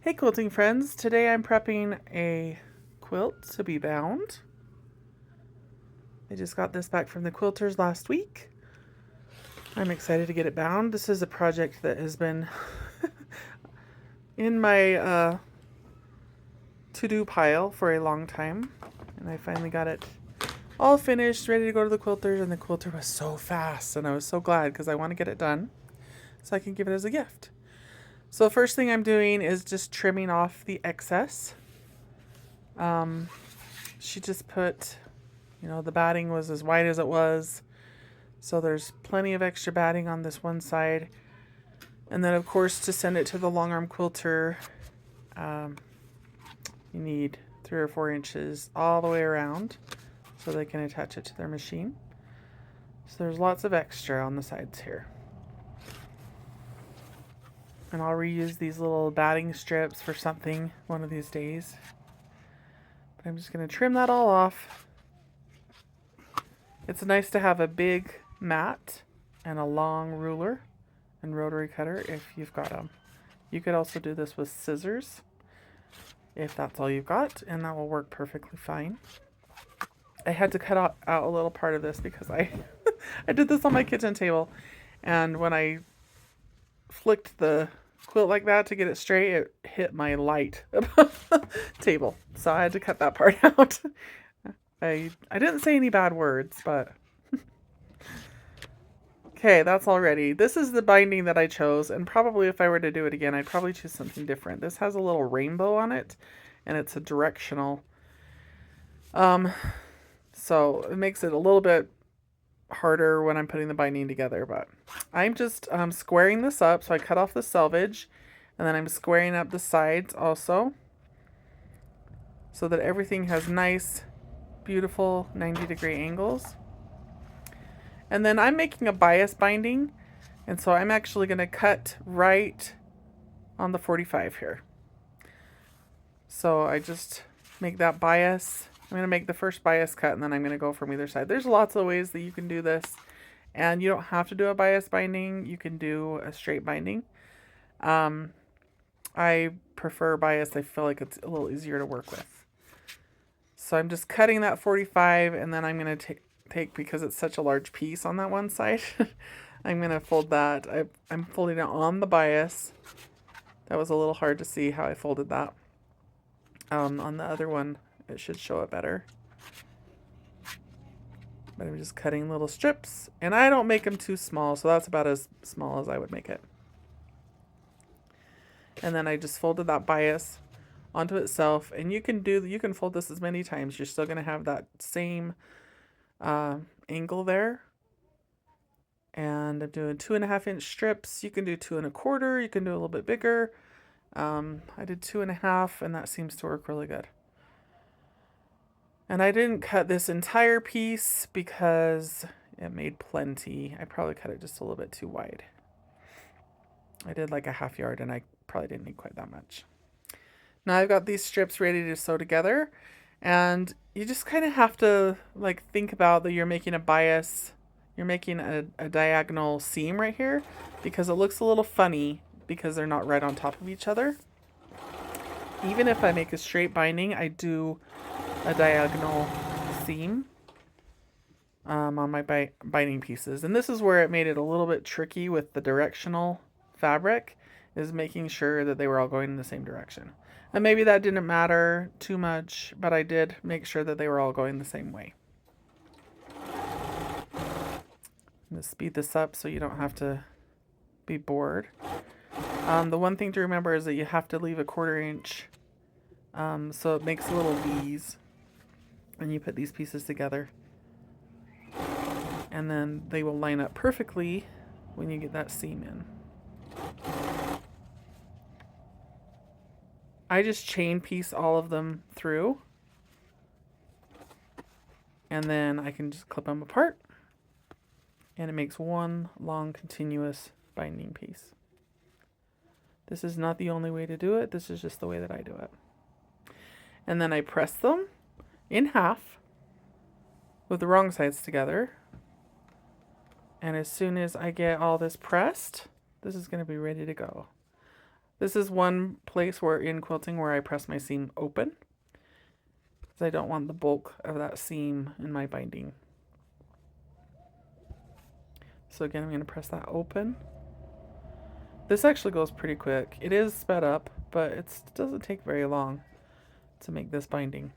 Hey quilting friends, today I'm prepping a quilt to be bound. I just got this back from the quilters last week. I'm excited to get it bound. This is a project that has been in my to-do pile for a long time, and I finally got it all finished, ready to go to the quilters, and the quilter was so fast, and I was so glad because I want to get it done so I can give it as a gift. So the first thing I'm doing is just trimming off the excess. She just put, the batting was as wide as it was. So there's plenty of extra batting on this one side. And then, of course, to send it to the long arm quilter, um, you need 3 or 4 inches all the way around so they can attach it to their machine. So there's lots of extra on the sides here. And I'll reuse these little batting strips for something one of these days. But I'm just going to trim that all off. It's nice to have a big mat and a long ruler and rotary cutter if you've got them. You could also do this with scissors if that's all you've got, and that will work perfectly fine. I had to cut out a little part of this because I I did this on my kitchen table, and when I flicked the quilt like that to get it straight, it hit my light above the table, so I had to cut that part out. I didn't say any bad words, but okay, that's all ready. This is the binding that I chose, and probably if I were to do it again, I'd probably choose something different. This has a little rainbow on it, and it's a directional. So it makes it a little bit harder when I'm putting the binding together, but I'm just squaring this up. So I cut off the selvage, and then I'm squaring up the sides also, so that everything has nice, beautiful 90-degree angles. And then I'm making a bias binding, and so I'm actually going to cut right on the 45 here. So I just make that bias. I'm going to make the first bias cut, and then I'm going to go from either side. There's lots of ways that you can do this, and you don't have to do a bias binding. You can do a straight binding. I prefer bias. I feel like it's a little easier to work with. So I'm just cutting that 45, and then I'm going to take, because it's such a large piece on that one side, I'm going to fold that. I'm folding it on the bias. That was a little hard to see how I folded that. On the other one, it should show it better. But I'm just cutting little strips, and I don't make them too small, so that's about as small as I would make it. And then I just folded that bias onto itself, and you can fold this as many times. You're still going to have that same angle there. And I'm doing 2.5-inch strips. You can do 2 1/4. You can do a little bit bigger. I did 2.5, and that seems to work really good. And I didn't cut this entire piece because it made plenty. I probably cut it just a little bit too wide. I did like a 1/2 yard, and I probably didn't need quite that much. Now I've got these strips ready to sew together, and you just kind of have to think about that you're making a bias. You're making a diagonal seam right here because it looks a little funny because they're not right on top of each other. Even if I make a straight binding, I do a diagonal seam on my binding pieces. And this is where it made it a little bit tricky with the directional fabric, is making sure that they were all going in the same direction. And maybe that didn't matter too much, but I did make sure that they were all going the same way. I'm going to speed this up so you don't have to be bored. The one thing to remember is that you have to leave a 1/4 inch so it makes little V's when you put these pieces together. And then they will line up perfectly when you get that seam in. I just chain piece all of them through, and then I can just clip them apart, and it makes one long continuous binding piece. This is not the only way to do it. This is just the way that I do it. And then I press them in half with the wrong sides together. And as soon as I get all this pressed, this is going to be ready to go. This is one place where in quilting where I press my seam open, because I don't want the bulk of that seam in my binding. So again, I'm going to press that open. This actually goes pretty quick. It is sped up, but it doesn't take very long to make this binding.